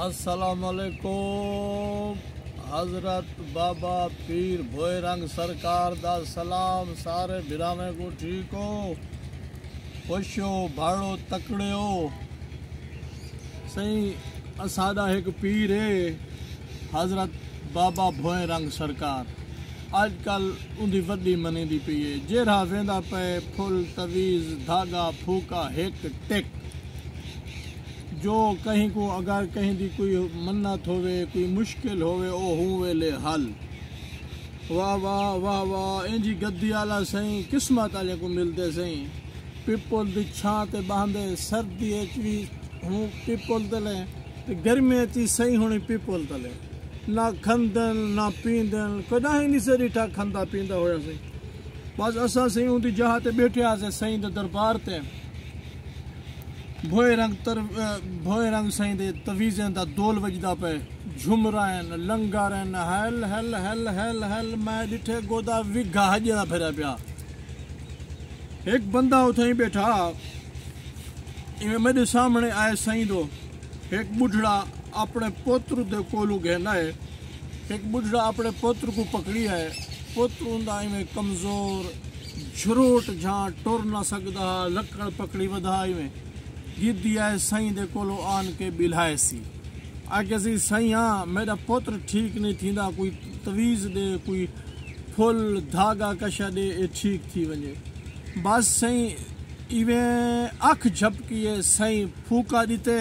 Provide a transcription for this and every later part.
अस्सलाम वालेकुम। हजरत बाबा पीर भोयरंग सरकार दा सलाम। सारे बिरामे को ठीक हो, खुश हो, भाड़ो तकड़े हो। सही असादा एक पीर है हजरत बाबा भोयरंग सरकार। अजकल उनकी वड्डी मनी दी पई है। जेड़ा वेंदा पे फुल तवीज़ धागा फूका हिक टिक। जो कहीं को अगर कहीं दी कोई मन्नत होवे, कोई मुश्किल होवे, ओ हूँ वेले हल। वाह वाह वाह वाह। इंजी गद्दी आला सही किस्मत आले को मिलते सही। पिपल दी छां ते बांधे सर्दी भी हूँ पिपल तले, गर्मी ची सही होनी पिपल तले। ना खंदन ना पींदन, कदा ही नहीं से डिठा खंदा पींदा होया सही। बस असा सही उनकी जहा ते बैठे आसे सही दे दरबार ते। भोयरंग सही दे तवीज़ें दा दोल वजदा पे, झुमरान लंगारन हल हल हल हल हल। मैं डिठे गोदा विघा हजरा फिरा पिया। एक बंदा उथे ही बैठा, इवें मेरे सामने आए सही दो। एक बुढ़ड़ा अपने पुत्र दे कोलू गहना है। एक बुढ़ड़ा अपने पुत्र को पकड़ी है। पुत्र उंदा इवें कमजोर झरोट जहाँ टुर ना सकदा, लकड़ पकड़ी वधा इवें गिद्दी आए सही दे कोलो आन के बिल्हाए सी। आके सी सही हाँ मेरा पुत्र ठीक नहीं थींदा, कोई तवीज़ दे, कोई फुल धागा कशा दे, ये ठीक थी वने। बस सही इवें अख झपकी है सही फूका दीते।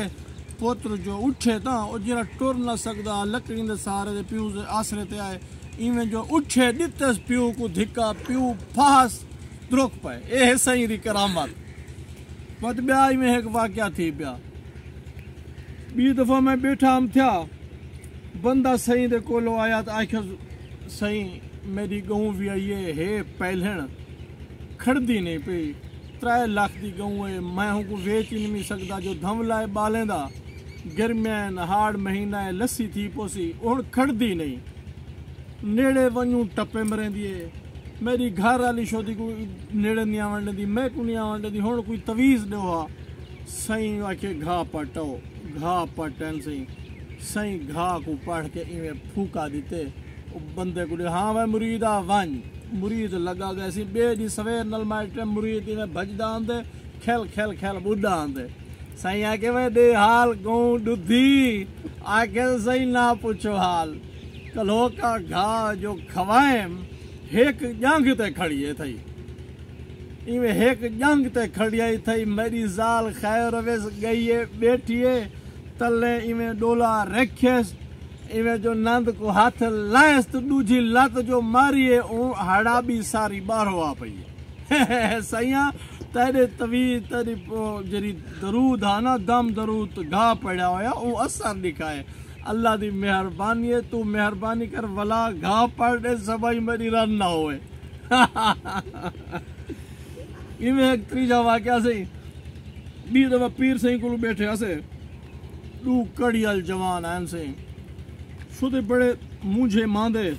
पुत्र जो उठे ता और जरा टुर ना सकदा, लकड़ी दे सहारे दे प्यू दे आसरे ते आए। इवें जो उठे दिते प्यू को धिक्का, प्यू फास द्रोक पाए। ये है सही दी करामत। बट ब्या में एक वाक़या थी पिया। बी दफ़ा मैं बैठा हम था, बंदा सही दे कोलो आया तो आखिर सही मेरी गऊँ भी आई है पहलण खड़दी नहीं पई। 3 लाख की गऊँ है, मैं हूँ को वेच ही नहीं सकता। जो धमला है बालेंदा गर्मियान हाड़ महीना है, लस्सी थी पोसी और खड़दी नहीं। नेड़े वनू टप्पे मरेंदी है। मेरी घर वाली शोदी को नेड़े नहीं आवन दी, मैं को नहीं आवन दी। हुण कोई तवीज़ दो हा सही आके घा पटो, घा पटन सही घा को पढ़ के इवें फूका दीते। बंदे को हाँ वह मुरीद आ वन मुरीद लगा गया सी। बे दी सवेर नल माइटे मुरीद इवें भजदा आंदे, खेल खेल खेल बुढ़ा आंदे। सही आके वे दे हाल गऊँ दुधी आके सही ना पूछो हाल। कलो का घा जो खवाएम हेक जंग ते खड़ी है थई। इवें हेक जंग ते खड़ी आई थई। मेरी जाल खैर वेस गई है बैठी है तले इवें डोला रखेस। इवें जो नंद को हाथ लायस तो दूजी लत जो मारी है ऊ हड़ा भी सारी बाहरों आ पई है। सैया तेरे तवीज़ तेरी जरी दरूद हा ना दम दरूद घा पड़ा होया ऊ असर दिखाए। अल्लाह दी मेहरबानी है, तू मेहरबानी कर वला घा पड़ दे सबाई मेरी रन ना होए। इवें एक तीजा वाक़या सही। बी दफा पीर सही को बैठे हसे, 2 कड़ियल जवान आन सही शुदे बड़े मुझे मांदे।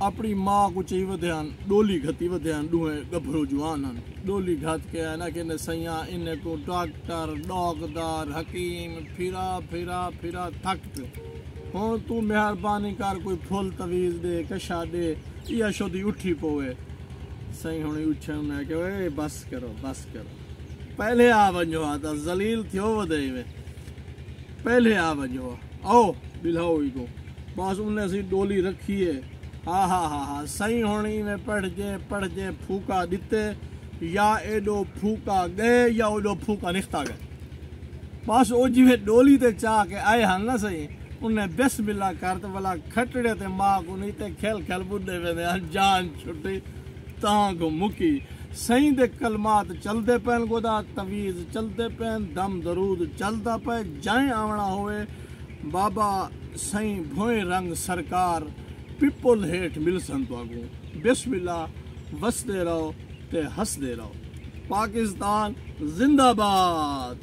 अपनी माँ को चाहिए वध्यान डोली घती वध्यान दुहे गभरू जवान डोली घत के ना के ने सैया इन्हें को डॉक्टर डॉकदार हकीम फिरा फिरा फिरा थक पे हो। तू मेहरबानी कर कोई फुल तवीज़ दे कशा दे या शोदी उठी पोवे। सही होने उठे उन्हें के वे बस करो पहले आ वजो आता जलील थियो वधे में पहले आ वजो आओ बिलाओ इको। बस उन्हें सी डोली रखी है। हाँ हाँ हाँ हाँ सही होनी में पढ़ जे फूका दिते या एडो फूका गए या ओडो फूका निकता गए। बस ओ जिवे डोली ते चाह के आए हन ना सही उन्हें बिस्मिल्लाह करते वाला खटड़े ते माँ को नहीं ते खेल खेल बुढ़े वे जान छुट्टी तां को मुकी। सही दे कलमात चलते पैन गोदा तवीज़ चलते पैन दम दरूद चलता पे जाए आवना होवे। बाबा सही भोयरंग सरकार पिपल हेठ मिलसन तो आगू। बिस्मिल्लाह वसदे रहो ते हसदे रहो। पाकिस्तान जिंदाबाद।